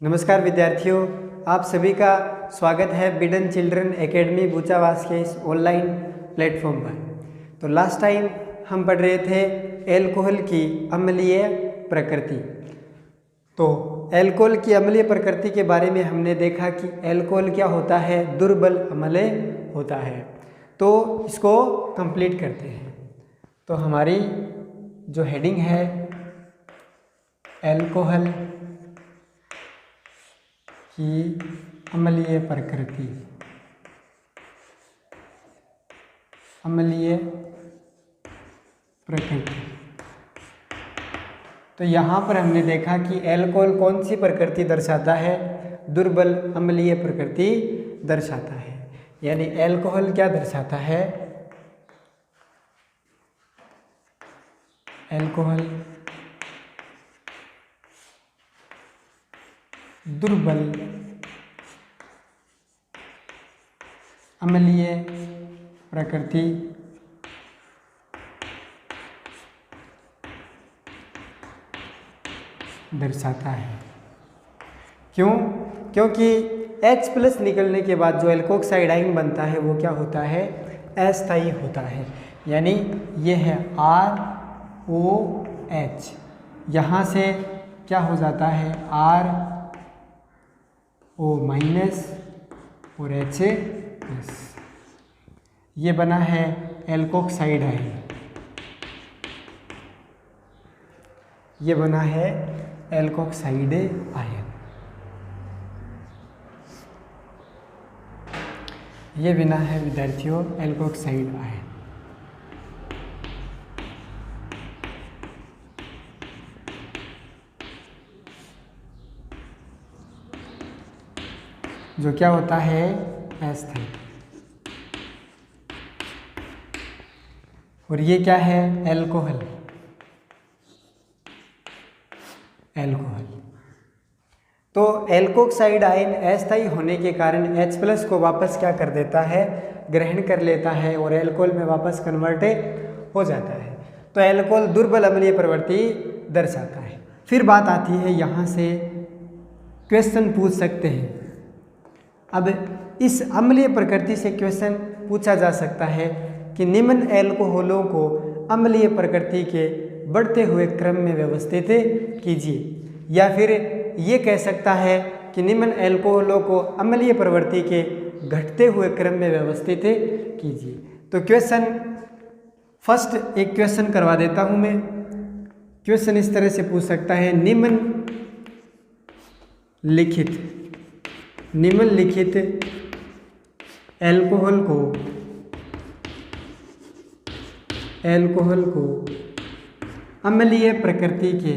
नमस्कार विद्यार्थियों, आप सभी का स्वागत है बिडन चिल्ड्रन एकेडमी बूचावास के इस ऑनलाइन प्लेटफॉर्म पर। तो लास्ट टाइम हम पढ़ रहे थे एल्कोहल की अम्लीय प्रकृति। तो एल्कोहल की अम्लीय प्रकृति के बारे में हमने देखा कि एल्कोहल क्या होता है, दुर्बल अम्ल होता है। तो इसको कंप्लीट करते हैं। तो हमारी जो हेडिंग है एल्कोहल की अम्लीय प्रकृति, अम्लीय प्रकृति। तो यहाँ पर हमने देखा कि एल्कोहल कौन सी प्रकृति दर्शाता है, दुर्बल अम्लीय प्रकृति दर्शाता है। यानी एल्कोहल क्या दर्शाता है, एल्कोहल दुर्बल अम्लीय प्रकृति दर्शाता है। क्यों? क्योंकि H+ निकलने के बाद जो एल्कोक्साइड आयन बनता है वो क्या होता है, अस्थायी होता है। यानी ये है ROH, यहाँ से क्या हो जाता है RO- और H+। ये बना है एल्कोक्साइड आयन, ये बना है एल्कोक्साइड आयन। ये बना है विद्यार्थियों एल्कोक्साइड आयन। जो क्या होता है अस्थायी। और ये क्या है एल्कोहल, एल्कोहल। तो एल्कोक्साइड आयन अस्थायी होने के कारण H+ को वापस क्या कर देता है, ग्रहण कर लेता है और एल्कोहल में वापस कन्वर्ट हो जाता है। तो एल्कोहल दुर्बल अम्लीय प्रवृत्ति दर्शाता है। फिर बात आती है, यहाँ से क्वेश्चन पूछ सकते हैं। अब इस अम्लीय प्रकृति से क्वेश्चन पूछा जा सकता है कि निम्न एल्कोहलों को अम्लीय प्रकृति के बढ़ते हुए क्रम में व्यवस्थित कीजिए। या फिर ये कह सकता है कि निम्न एल्कोहलों को अम्लीय प्रवृत्ति के घटते हुए क्रम में व्यवस्थित कीजिए। तो क्वेश्चन फर्स्ट एक क्वेश्चन करवा देता हूँ मैं। क्वेश्चन इस तरह से पूछ सकता है, निम्नलिखित एल्कोहल को अम्लीय प्रकृति के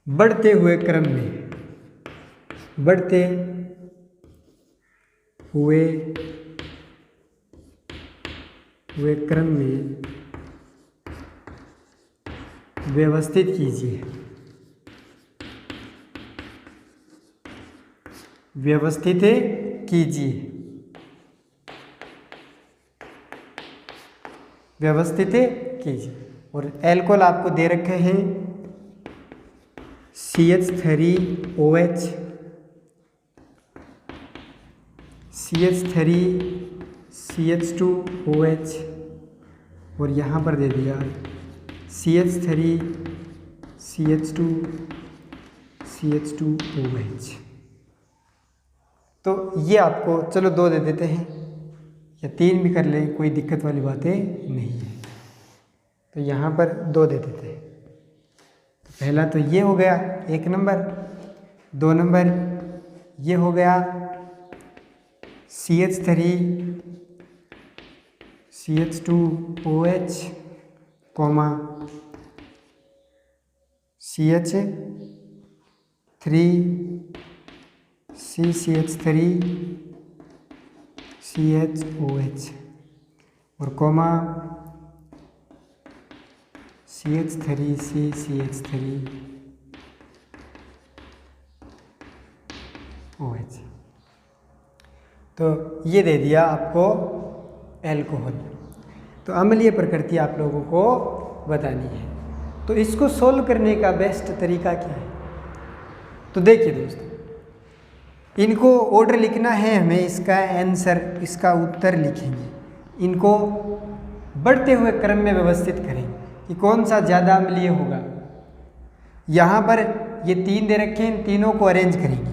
बढ़ते हुए क्रम में व्यवस्थित कीजिए। और एल्कोहल आपको दे रखे हैं CH3OH, CH3CH2OH और यहाँ पर दे दिया CH3CH2OH। तो ये आपको चलो 2 दे देते हैं या 3 भी कर लें, कोई दिक्कत वाली बातें नहीं है। तो यहाँ पर 2 दे देते हैं। तो पहला तो ये हो गया 1 नंबर। 2 नंबर ये हो गया CH3CH2OH, CH3CH3CHOH और CH3CH3OH। तो ये दे दिया आपको एल्कोहल। तो अम्लीय प्रकृति आप लोगों को बतानी है। तो इसको सोल्व करने का बेस्ट तरीका क्या है? तो देखिए दोस्तों, इनको ऑर्डर लिखना है हमें, इसका आंसर, इसका उत्तर लिखेंगे, इनको बढ़ते हुए क्रम में व्यवस्थित करें कि कौन सा ज़्यादा अम्लीय होगा। यहाँ पर ये 3 दे रखे हैं, इन तीनों को अरेंज करेंगे।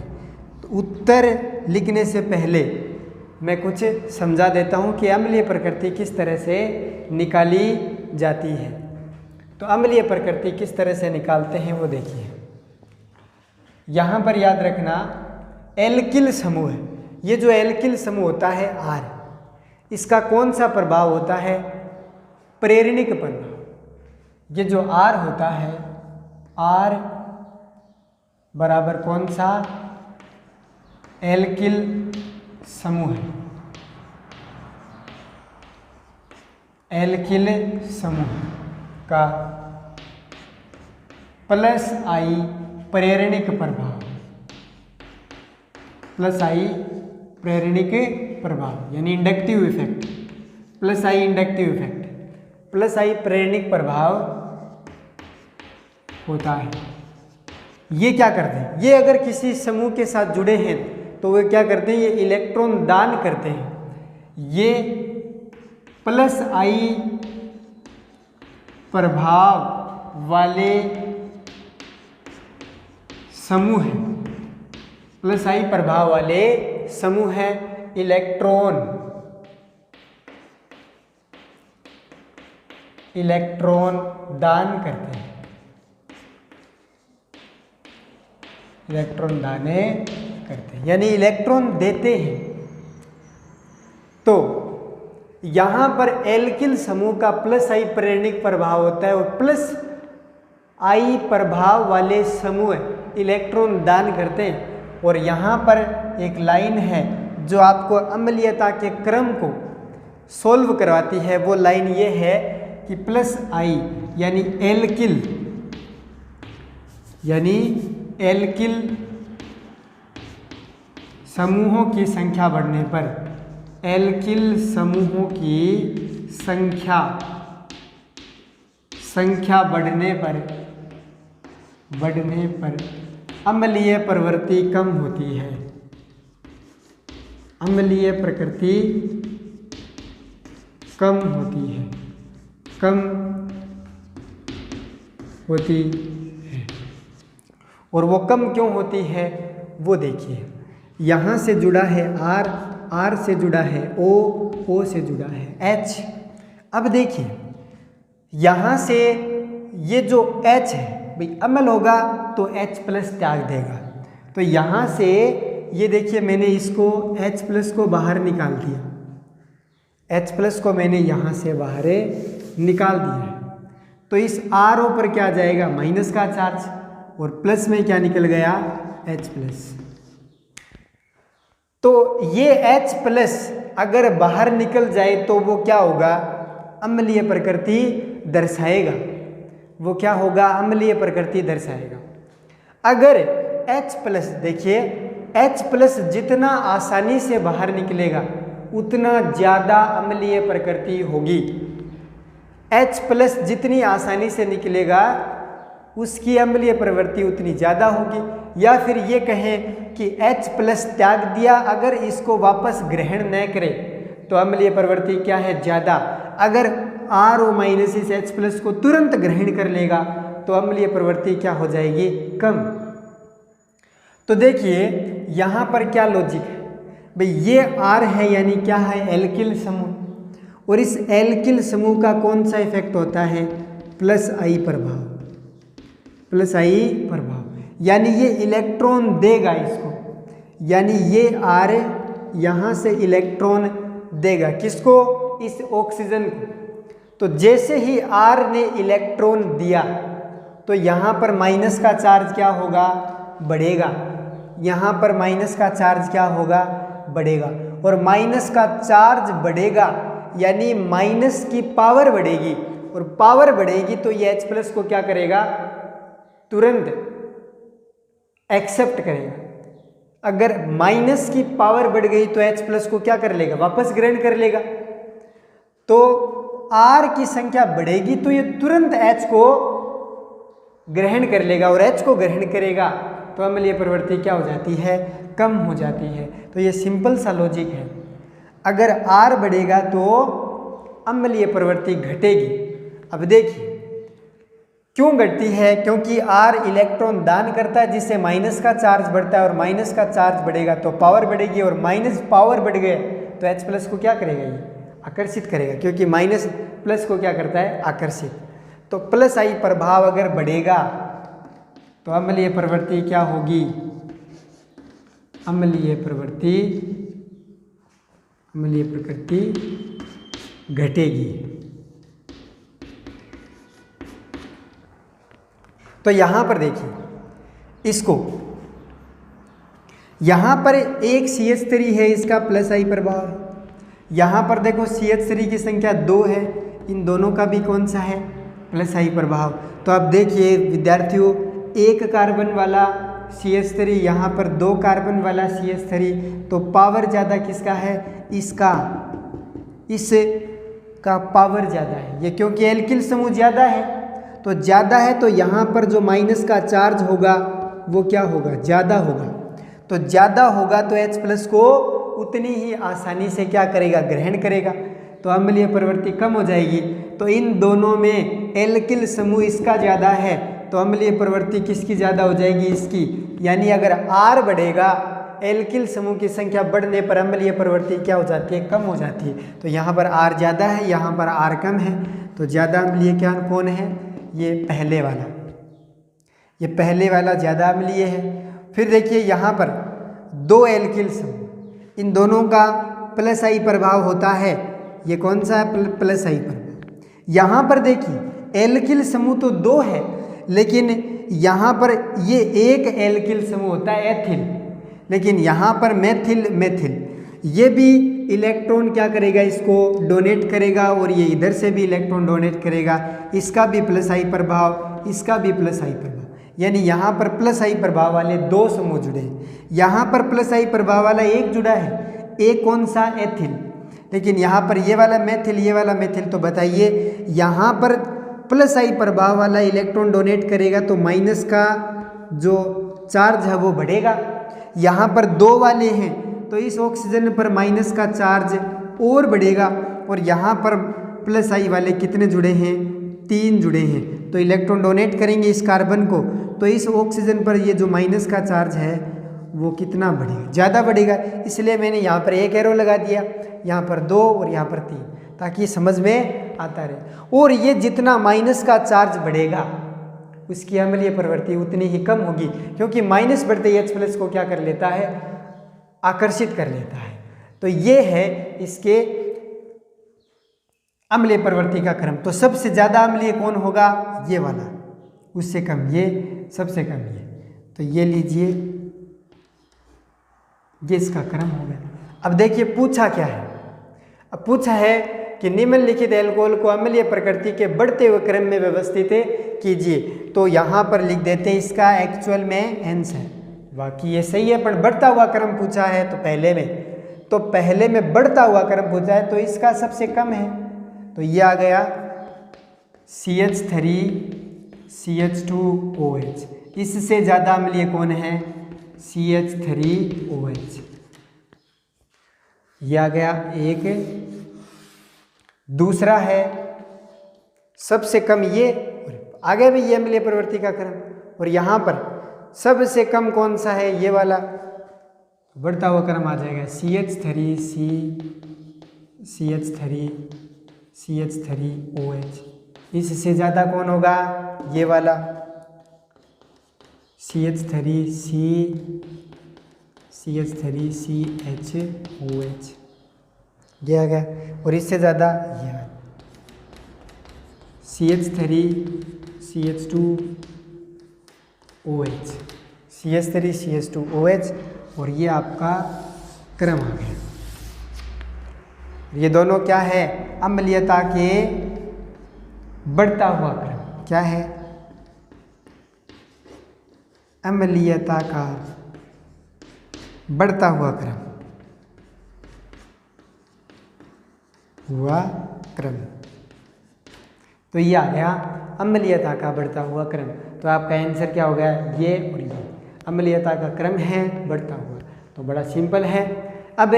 तो उत्तर लिखने से पहले मैं कुछ समझा देता हूँ कि अम्लीय प्रकृति किस तरह से निकाली जाती है। तो अम्लीय प्रकृति किस तरह से निकालते हैं वो देखिए। यहाँ पर याद रखना एल्किल समूह है, ये जो एल्किल समूह होता है R, इसका कौन सा प्रभाव होता है? प्रेरणिक प्रभाव। ये जो R होता है, R बराबर कौन सा? एल्किल समूह है, एल्किल समूह का प्लस I प्रेरणिक प्रभाव, प्लस I प्रेरणिक प्रभाव यानी inductive effect, plus I inductive effect, plus I प्रेरणिक प्रभाव होता है। ये क्या करते हैं? ये अगर किसी समूह के साथ जुड़े हैं तो वे क्या करते हैं? ये इलेक्ट्रॉन दान करते हैं। ये प्लस I प्रभाव वाले समूह है, प्लस I प्रभाव वाले समूह है, इलेक्ट्रॉन दान करते हैं, इलेक्ट्रॉन दाने करते हैं यानी इलेक्ट्रॉन देते हैं। तो यहाँ पर एल्किल समूह का प्लस I प्रेरणिक प्रभाव होता है और प्लस I प्रभाव वाले समूह इलेक्ट्रॉन दान करते हैं। और यहाँ पर एक लाइन है जो आपको अम्लीयता के क्रम को सोल्व करवाती है। वो लाइन ये है कि प्लस I यानी एल्किल समूहों की संख्या बढ़ने पर, एल्किल समूहों की संख्या बढ़ने पर अम्लीय प्रवृत्ति कम होती है, अम्लीय प्रकृति कम होती है। और वो कम क्यों होती है वो देखिए। यहाँ से जुड़ा है R, R से जुड़ा है O, O से जुड़ा है H। अब देखिए यहाँ से ये जो H है भाई अम्ल होगा तो H प्लस त्याग देगा। तो यहाँ से ये देखिए मैंने इसको H प्लस को बाहर निकाल दिया, H प्लस को मैंने यहाँ से बाहर निकाल दिया है। तो इस RO पर क्या जाएगा? माइनस का चार्ज, और प्लस में क्या निकल गया? H plus. तो ये H प्लस अगर बाहर निकल जाए तो वो क्या होगा? अम्लीय प्रकृति दर्शाएगा। वो क्या होगा? अम्लीय प्रकृति दर्शाएगा। अगर H प्लस, देखिए H प्लस जितना आसानी से बाहर निकलेगा उतना ज़्यादा अम्लीय प्रकृति होगी। H प्लस जितनी आसानी से निकलेगा उसकी अम्लीय प्रवृत्ति उतनी ज़्यादा होगी। या फिर ये कहें कि H प्लस त्याग दिया, अगर इसको वापस ग्रहण न करे तो अम्लीय प्रवृत्ति क्या है? ज़्यादा। अगर RO माइनस इस H प्लस को तुरंत ग्रहण कर लेगा तो अम्लीय प्रवृत्ति क्या हो जाएगी? कम। तो देखिए यहाँ पर क्या लॉजिक है भाई, ये R है यानी क्या है? एल्किल समूह। और इस एल्किल समूह का कौन सा इफेक्ट होता है? प्लस I प्रभाव, प्लस I प्रभाव यानी ये इलेक्ट्रॉन देगा इसको, यानी ये R यहाँ से इलेक्ट्रॉन देगा किसको? इस ऑक्सीजन को। तो जैसे ही R ने इलेक्ट्रॉन दिया तो यहाँ पर माइनस का चार्ज क्या होगा? बढ़ेगा। यहाँ पर माइनस का चार्ज क्या होगा? बढ़ेगा। और माइनस का चार्ज बढ़ेगा यानी माइनस की पावर बढ़ेगी, और पावर बढ़ेगी तो ये H प्लस को क्या करेगा? तुरंत एक्सेप्ट करेगा। अगर माइनस की पावर बढ़ गई तो H प्लस को क्या कर लेगा? वापस ग्रहण कर लेगा। तो R की संख्या बढ़ेगी तो ये तुरंत H को ग्रहण कर लेगा, और H को ग्रहण करेगा तो अम्लीय प्रवृत्ति क्या हो जाती है, कम हो जाती है। तो ये सिंपल सा लॉजिक है। अगर R बढ़ेगा तो अम्लीय प्रवृत्ति घटेगी। अब देखिए क्यों घटती है, क्योंकि R इलेक्ट्रॉन दान करता है जिससे माइनस का चार्ज बढ़ता है, और माइनस का चार्ज बढ़ेगा तो पावर बढ़ेगी, और माइनस पावर बढ़ गए तो H प्लस को क्या करेगा, ये आकर्षित करेगा, क्योंकि माइनस प्लस को क्या करता है, आकर्षित। तो प्लस आई प्रभाव अगर बढ़ेगा तो अम्लीय प्रवृत्ति क्या होगी, अम्लीय प्रवृत्ति घटेगी। तो यहां पर देखिए इसको, यहां पर एक CH3 है, इसका प्लस आई प्रभाव है। यहां पर देखो CH3 की संख्या 2 है, इन दोनों का भी कौन सा है, प्लस आई प्रभाव। तो अब देखिए विद्यार्थियों, एक कार्बन वाला CH3, यहाँ पर 2 कार्बन वाला CH3, तो पावर ज़्यादा किसका है, इसका पावर ज़्यादा है। ये क्योंकि एल्किल समूह ज़्यादा है, तो ज़्यादा है तो यहाँ पर जो माइनस का चार्ज होगा वो क्या होगा, ज़्यादा होगा। तो ज़्यादा होगा तो H प्लस को उतनी ही आसानी से क्या करेगा, ग्रहण करेगा, तो अम्लीय प्रवृत्ति कम हो जाएगी। तो इन दोनों में एल्किल समूह इसका ज़्यादा है तो अम्लीय प्रवृत्ति किसकी ज़्यादा हो जाएगी, इसकी। यानी अगर R बढ़ेगा, एल्किल समूह की संख्या बढ़ने पर अम्लीय प्रवृत्ति क्या हो जाती है, कम हो जाती है। तो यहाँ पर R ज़्यादा है, यहाँ पर R कम है, तो ज़्यादा अम्लीय क्या कौन है, ये पहले वाला, ये पहले वाला ज़्यादा अम्लीय है। फिर देखिए यहाँ पर 2 एल्किल समूह, इन दोनों का प्लस आई प्रभाव होता है, ये कौन सा है, प्लस आई प्रभाव। यहाँ पर देखिए एल्किल समूह तो 2 है, लेकिन यहाँ पर ये एक एल्किल समूह होता है एथिल, लेकिन यहाँ पर मेथिल ये भी इलेक्ट्रॉन क्या करेगा, इसको डोनेट करेगा, और ये इधर से भी इलेक्ट्रॉन डोनेट करेगा, इसका भी प्लस आई प्रभाव, इसका भी प्लस आई प्रभाव। यानी यहाँ पर प्लस आई प्रभाव वाले 2 समूह जुड़े हैं, यहाँ पर प्लस आई प्रभाव वाला एक जुड़ा है, एक कौन सा, एथिल। लेकिन यहाँ पर ये वाला मेथिल, ये वाला मेथिल। तो बताइए यहाँ पर प्लस आई प्रभाव वाला इलेक्ट्रॉन डोनेट करेगा तो माइनस का जो चार्ज है वो बढ़ेगा। यहाँ पर 2 वाले हैं तो इस ऑक्सीजन पर माइनस का चार्ज और बढ़ेगा, और यहाँ पर प्लस आई वाले कितने जुड़े हैं, 3 जुड़े हैं। तो इलेक्ट्रॉन डोनेट करेंगे इस कार्बन को, तो इस ऑक्सीजन पर ये जो माइनस का चार्ज है वो कितना बढ़ेगा, ज़्यादा बढ़ेगा। इसलिए मैंने यहाँ पर 1 एरो लगा दिया, यहाँ पर 2 और यहाँ पर 3, ताकि समझ में आता रहे। और ये जितना माइनस का चार्ज बढ़ेगा उसकी अम्लीय प्रवृत्ति उतनी ही कम होगी, क्योंकि माइनस बढ़ते ही H प्लस को क्या कर लेता है, आकर्षित कर लेता है। तो ये है इसके अम्लीय प्रवृत्ति का क्रम। तो सबसे ज़्यादा अम्लीय कौन होगा, ये वाला, उससे कम ये, सबसे कम ये। तो ये लीजिए, ये इसका क्रम हो गया। अब देखिए पूछा क्या है, अब पूछा है कि निम्नलिखित एल्कोहल को अम्लीय प्रकृति के बढ़ते हुए क्रम में व्यवस्थित कीजिए। तो यहाँ पर लिख देते हैं इसका एक्चुअल में आंसर है, बाकी ये सही है, पर बढ़ता हुआ क्रम पूछा है तो पहले में बढ़ता हुआ क्रम पूछा है तो इसका सबसे कम है। तो ये आ गया CH3 CH2OH, इससे ज़्यादा अम्लीय कौन है, CH3OH। ये आ गया एक। दूसरा है सबसे कम ये, आगे भी ये अम्लीय प्रवृत्ति का क्रम, और यहाँ पर सबसे कम कौन सा है, ये वाला, बढ़ता हुआ क्रम आ जाएगा CH3OH। इससे ज़्यादा कौन होगा, ये वाला CH3CHOH, ये आ गया। और इससे ज़्यादा ये CH3CH2OH, और ये आपका क्रम आ गया। ये दोनों क्या है, अम्लीयता के बढ़ता हुआ क्रम, क्या है, अम्लीयता का बढ़ता हुआ क्रम, हुआ क्रम। तो ये आ गया अम्लीयता का बढ़ता हुआ क्रम। तो आपका आंसर क्या हो गया, ये और ये अम्लीयता का क्रम है बढ़ता हुआ। तो बड़ा सिंपल है। अब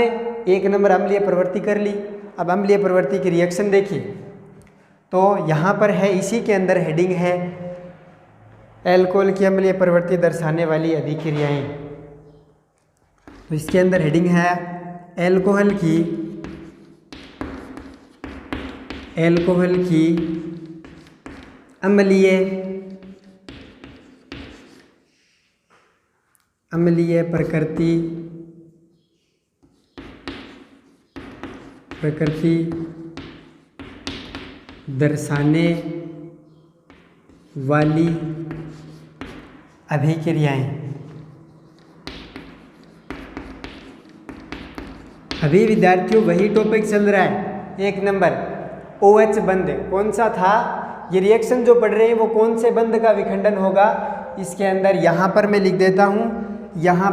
1 नंबर अम्लीय प्रवृत्ति कर ली। अब अम्लीय प्रवृत्ति की रिएक्शन देखिए, तो यहाँ पर है, इसी के अंदर हेडिंग है एल्कोहल की अम्लीय प्रवृत्ति दर्शाने वाली अभिक्रियाएं। तो इसके अंदर हेडिंग है एल्कोहल की अम्लीय प्रकृति दर्शाने वाली अभिक्रियाएं। अभी विद्यार्थियों वही टॉपिक चल रहा है। 1 नंबर OH बंध कौन सा था, ये रिएक्शन जो पढ़ रहे हैं वो कौन से बंध का विखंडन होगा। इसके अंदर यहाँ पर मैं लिख देता हूँ, यहाँ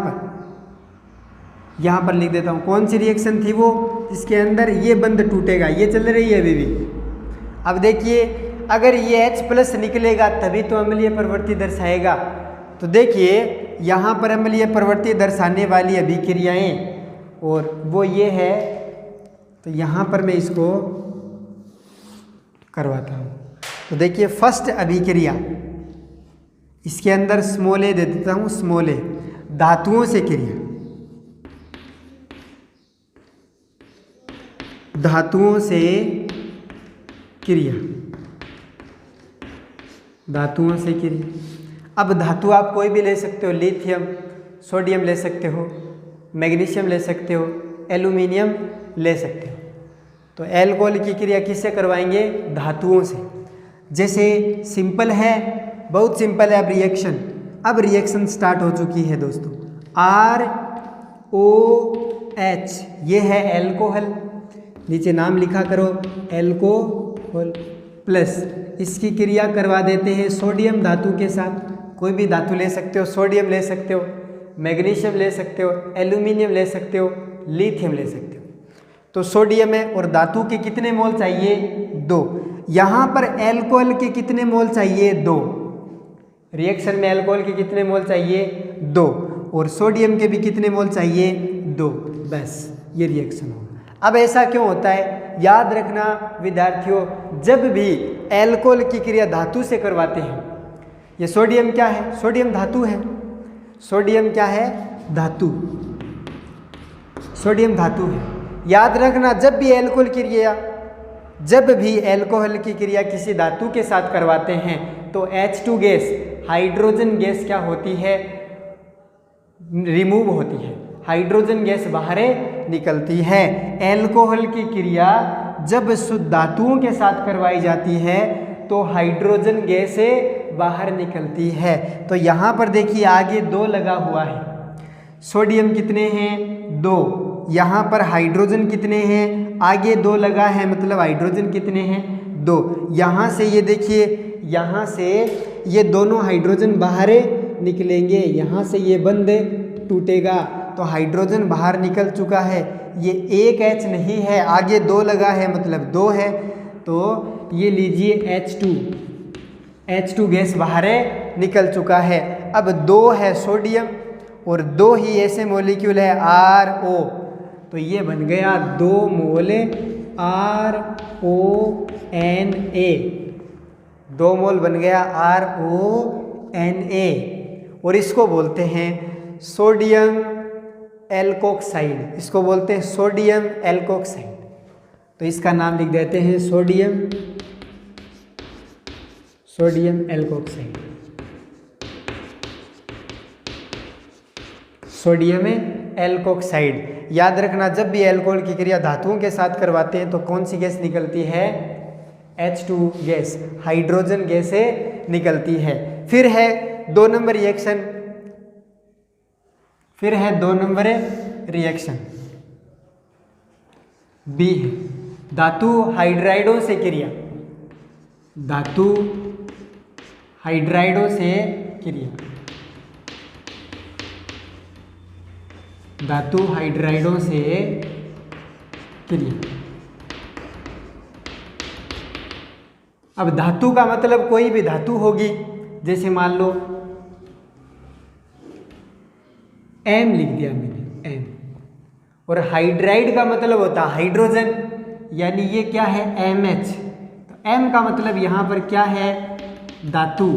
पर लिख देता हूँ कौन सी रिएक्शन थी वो। इसके अंदर ये बंध टूटेगा, ये चल रही है अभी भी। अब देखिए, अगर ये H+ निकलेगा तभी तो अम्लीय प्रवृत्ति दर्शाएगा। तो देखिए यहाँ पर अम्लीय प्रवृत्ति दर्शाने वाली अभिक्रियाएं और वो ये है। तो यहाँ पर मैं इसको करवाता हूँ। तो देखिए फर्स्ट अभिक्रिया, इसके अंदर स्मॉल a दे देता हूँ, स्मॉल a, धातुओं से क्रिया, धातुओं से क्रिया। अब धातु आप कोई भी ले सकते हो, लिथियम, सोडियम ले सकते हो, मैग्नीशियम ले सकते हो, एल्यूमिनियम ले सकते हो। तो एल्कोहल की क्रिया किससे करवाएंगे, धातुओं से। जैसे सिंपल है, बहुत सिंपल है। अब रिएक्शन स्टार्ट हो चुकी है दोस्तों। ROH ये है एल्कोहल, नीचे नाम लिखा करो, एल्कोहल प्लस इसकी क्रिया करवा देते हैं सोडियम धातु के साथ। कोई भी धातु ले सकते हो, सोडियम ले सकते हो, मैग्नीशियम ले सकते हो, एल्यूमिनियम ले सकते हो, लिथियम ले सकते हो। तो सोडियम है और धातु के कितने मोल चाहिए, 2। यहाँ पर एल्कोहल के कितने मोल चाहिए, 2। रिएक्शन में एल्कोहल के कितने मोल चाहिए, 2, और सोडियम के भी कितने मोल चाहिए, 2। बस ये रिएक्शन होगा। अब ऐसा क्यों होता है, याद रखना विद्यार्थियों, जब भी एल्कोहल की क्रिया धातु से करवाते हैं, ये सोडियम क्या है, सोडियम धातु है, सोडियम क्या है, धातु, सोडियम धातु है। याद रखना जब भी एल्कोहल की क्रिया किसी धातु के साथ करवाते हैं तो H2 गैस, हाइड्रोजन गैस क्या होती है, रिमूव होती है, हाइड्रोजन गैस बाहर निकलती है। एल्कोहल की क्रिया जब शुद्ध धातुओं के साथ करवाई जाती है तो हाइड्रोजन गैस बाहर निकलती है। तो यहाँ पर देखिए आगे 2 लगा हुआ है, सोडियम कितने हैं, 2। यहाँ पर हाइड्रोजन कितने हैं, आगे 2 लगा है, मतलब हाइड्रोजन कितने हैं, 2। यहाँ से ये देखिए, यहाँ से ये दोनों हाइड्रोजन बाहर निकलेंगे, यहाँ से ये बंध टूटेगा तो हाइड्रोजन बाहर निकल चुका है। ये एक H नहीं है, आगे 2 लगा है, मतलब 2 है। तो ये लीजिए H2 गैस बाहर निकल चुका है। अब 2 है सोडियम और 2 ही ऐसे मॉलिक्यूल है RO, तो ये बन गया 2 मोल RONA, 2 मोल बन गया RONA, और इसको बोलते हैं सोडियम एल्कोक्साइड, इसको बोलते हैं सोडियम एल्कोक्साइड। तो इसका नाम लिख देते हैं सोडियम एल्कोक्साइड, सोडियम एल्कोक्साइड। याद रखना जब भी अल्कोहल की क्रिया धातुओं के साथ करवाते हैं तो कौन सी गैस निकलती है, H2 गैस, हाइड्रोजन गैस निकलती है। फिर है 2 नंबर रिएक्शन, फिर है 2 नंबर रिएक्शन बी है धातु हाइड्राइडों से क्रिया, धातु हाइड्राइडों से क्रिया, धातु हाइड्राइडों से क्रिया। अब धातु का मतलब कोई भी धातु होगी, जैसे मान लो एम लिख दिया मैंने, एम। और हाइड्राइड का मतलब होता है हाइड्रोजन, यानी ये क्या है MH। तो एम का मतलब यहाँ पर क्या है, धातु,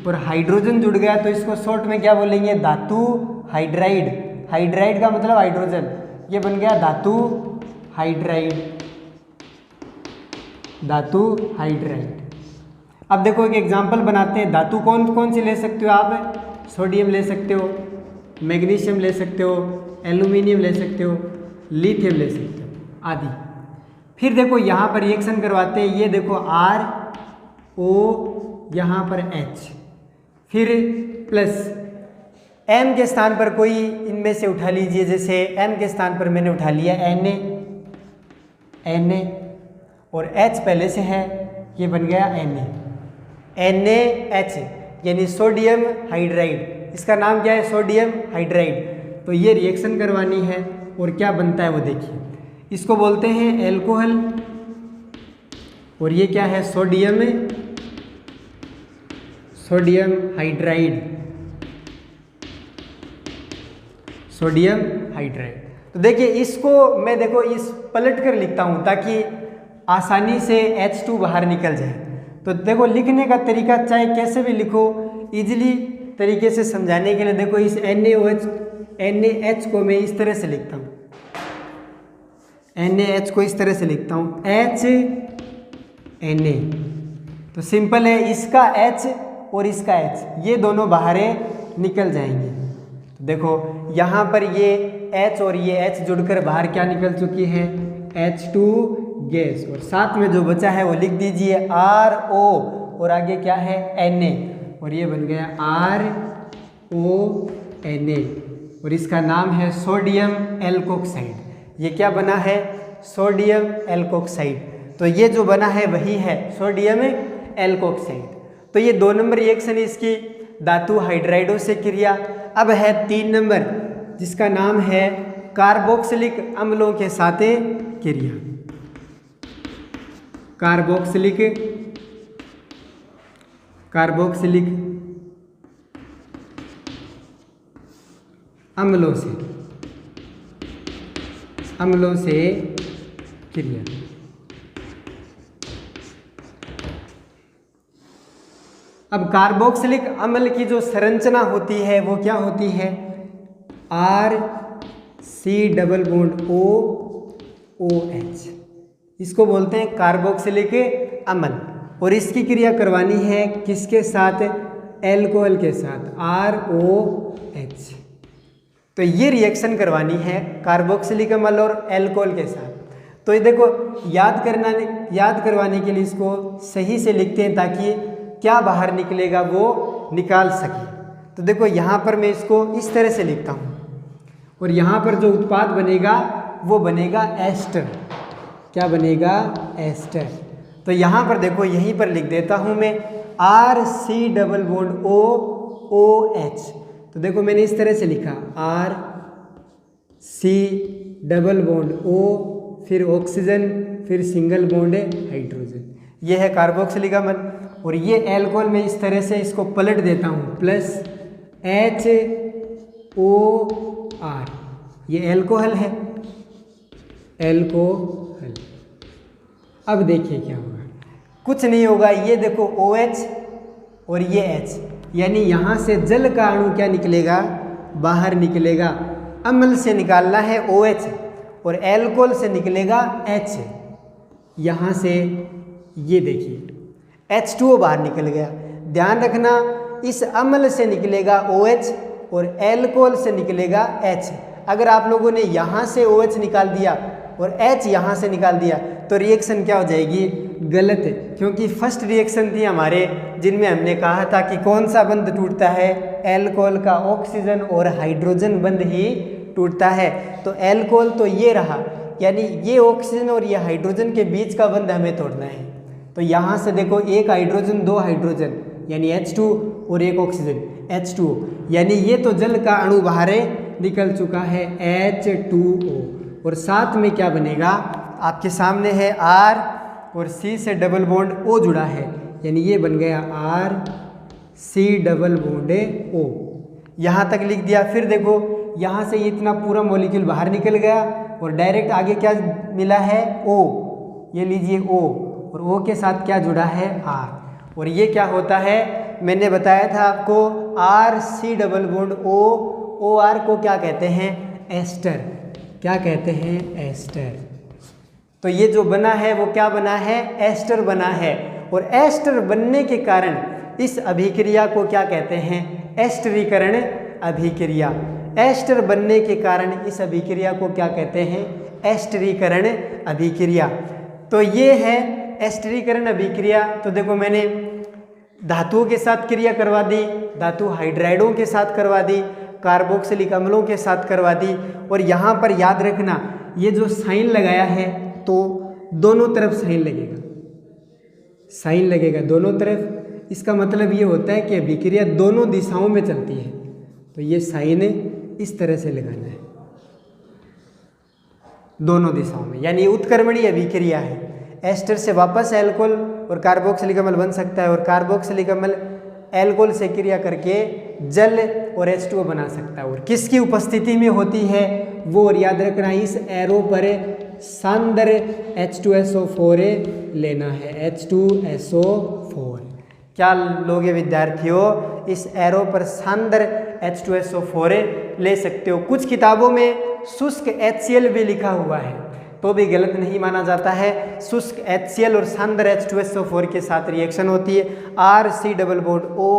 और हाइड्रोजन जुड़ गया तो इसको शॉर्ट में क्या बोलेंगे, धातु हाइड्राइड। हाइड्राइड का मतलब हाइड्रोजन, ये बन गया धातु हाइड्राइड, धातु हाइड्राइड। अब देखो एक एग्जांपल बनाते हैं। धातु कौन कौन सी ले सकते हो आप, सोडियम ले सकते हो, मैग्नीशियम ले सकते हो, एल्यूमिनियम ले सकते हो, लिथियम ले सकते हो आदि। फिर देखो यहाँ पर रिएक्शन करवाते हैं, ये देखो RO, यहाँ पर H, फिर प्लस M के स्थान पर कोई इनमें से उठा लीजिए। जैसे M के स्थान पर मैंने उठा लिया Na, और H पहले से है, ये बन गया NaH, यानी सोडियम हाइड्राइड। इसका नाम क्या है, सोडियम हाइड्राइड। तो ये रिएक्शन करवानी है और क्या बनता है वो देखिए। इसको बोलते हैं एल्कोहल, और ये क्या है, सोडियम हाइड्राइड, सोडियम हाइड्राइड। तो देखिए इसको मैं देखो इस पलट कर लिखता हूँ ताकि आसानी से H2 बाहर निकल जाए। तो देखो लिखने का तरीका चाहे कैसे भी लिखो, इजीली तरीके से समझाने के लिए देखो इस NaH को मैं इस तरह से लिखता हूँ, NaH को इस तरह से लिखता हूँ HNa। तो सिंपल है, इसका H और इसका H ये दोनों बाहर निकल जाएंगे। तो देखो यहाँ पर ये H और ये H जुड़कर बाहर क्या निकल चुकी है, H2 गैस, और साथ में जो बचा है वो लिख दीजिए RO, और आगे क्या है Na, और ये बन गया RONa, और इसका नाम है सोडियम एल्कोक्साइड। ये क्या बना है, सोडियम एल्कोक्साइड। तो ये जो बना है वही है सोडियम एल्कोक्साइड। तो ये 2 नंबर रिएक्शन इसकी धातु हाइड्राइडों से क्रिया। अब है 3 नंबर, जिसका नाम है कार्बोक्सिलिक अम्लों के साथ क्रिया। कार्बोक्सिलिक अम्लों से क्रिया। अब कार्बोक्सिलिक अम्ल की जो संरचना होती है वो क्या होती है, RC≡OOH। इसको बोलते हैं कार्बोक्सिलिक अम्ल, और इसकी क्रिया करवानी है किसके साथ, एल्कोहल के साथ, ROH। तो ये रिएक्शन करवानी है कार्बोक्सिलिक अम्ल और एल्कोहल के साथ। तो ये देखो याद करवाने के लिए इसको सही से लिखते हैं ताकि क्या बाहर निकलेगा वो निकाल सके। तो देखो यहाँ पर मैं इसको इस तरह से लिखता हूँ, और यहाँ पर जो उत्पाद बनेगा वो बनेगा एस्टर। क्या बनेगा, एस्टर। तो यहाँ पर देखो यहीं पर लिख देता हूँ मैं RC≡OOH। तो देखो मैंने इस तरह से लिखा RC≡O, फिर ऑक्सीजन, फिर सिंगल बॉन्ड हाइड्रोजन। ये है कार्बोक्सिलिक अम्ल। और ये एल्कोहल में इस तरह से इसको पलट देता हूँ, प्लस HOR, ये एल्कोहल है, एल्कोहल। अब देखिए क्या होगा, कुछ नहीं होगा। ये देखो OH और ये H, यानी यहाँ से जल का अणु क्या निकलेगा, बाहर निकलेगा। अम्ल से निकालना है OH और एल्कोहल से निकलेगा H। यहाँ से ये देखिए H2O बाहर निकल गया। ध्यान रखना, इस अम्ल से निकलेगा OH और एल्कोहल से निकलेगा H। अगर आप लोगों ने यहाँ से OH निकाल दिया और H यहाँ से निकाल दिया तो रिएक्शन क्या हो जाएगी, गलत है। क्योंकि फर्स्ट रिएक्शन थी हमारे जिनमें हमने कहा था कि कौन सा बंध टूटता है, एल्कोहल का ऑक्सीजन और हाइड्रोजन बंध ही टूटता है। तो एल्कोहल तो ये रहा, यानी ये ऑक्सीजन और ये हाइड्रोजन के बीच का बंध हमें तोड़ना है। तो यहाँ से देखो एक हाइड्रोजन, 2 हाइड्रोजन यानी H2 और एक ऑक्सीजन H2O, यानी ये तो जल का अणु बाहर निकल चुका है H2O। और साथ में क्या बनेगा, आपके सामने है R और C से डबल बॉन्ड O जुड़ा है, यानी ये बन गया R C double bond O। यहाँ तक लिख दिया। फिर देखो यहाँ से इतना पूरा मॉलिक्यूल बाहर निकल गया और डायरेक्ट आगे क्या मिला है O, ये लीजिए O, और O के साथ क्या जुड़ा है R। और ये क्या होता है, मैंने बताया था आपको R C double bond O, OR को क्या कहते हैं, एस्टर। क्या कहते हैं, एस्टर। तो ये जो बना है वो क्या बना है, एस्टर बना है। और एस्टर बनने के कारण इस अभिक्रिया को क्या कहते हैं, एस्टरीकरण अभिक्रिया। एस्टर बनने के कारण इस अभिक्रिया को क्या कहते हैं, एस्टरीकरण अभिक्रिया। तो ये है एस्टरीकरण अभिक्रिया। तो देखो मैंने धातुओं के साथ क्रिया करवा दी, धातु हाइड्राइडों के साथ करवा दी, कार्बोक्सिलिक अम्लों के साथ करवा दी। और यहाँ पर याद रखना ये जो साइन लगाया है तो दोनों तरफ साइन लगेगा, साइन लगेगा दोनों तरफ। इसका मतलब ये होता है कि अभिक्रिया दोनों दिशाओं में चलती है। तो ये साइन इस तरह से लगाना है दोनों दिशाओं में, यानी उत्क्रमणीय अभिक्रिया है। एस्टर से वापस एल्कोहल और कार्बोक्सिलिक अम्ल बन सकता है, और कार्बोक्सिलिक अम्ल एल्कोहल से क्रिया करके जल और H2O बना सकता है। और किसकी उपस्थिति में होती है वो, और याद रखना इस एरो पर सांद्र H2SO4 लेना है, H2SO4। क्या लोगे विद्यार्थियों, इस एरो पर सांद्र H2SO4 ले सकते हो। कुछ किताबों में शुष्क HCl भी लिखा हुआ है तो भी गलत नहीं माना जाता है। शुष्क HCl और सांद्र H2SO4 के साथ रिएक्शन होती है। R C double bond O,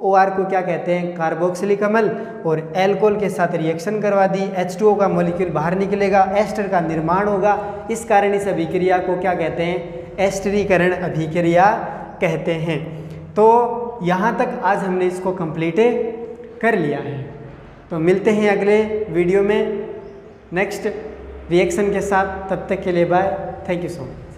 OR को क्या कहते हैं, कार्बोक्सिलिक अम्ल, और एल्कोहल के साथ रिएक्शन करवा दी, H2O का मॉलिक्यूल बाहर निकलेगा, एस्टर का निर्माण होगा। इस कारण इस अभिक्रिया को क्या कहते हैं, एस्टरीकरण अभिक्रिया कहते हैं। तो यहाँ तक आज हमने इसको कंप्लीट कर लिया है। तो मिलते हैं अगले वीडियो में नेक्स्ट रिएक्शन के साथ। तब तक के लिए bye, thank you so much.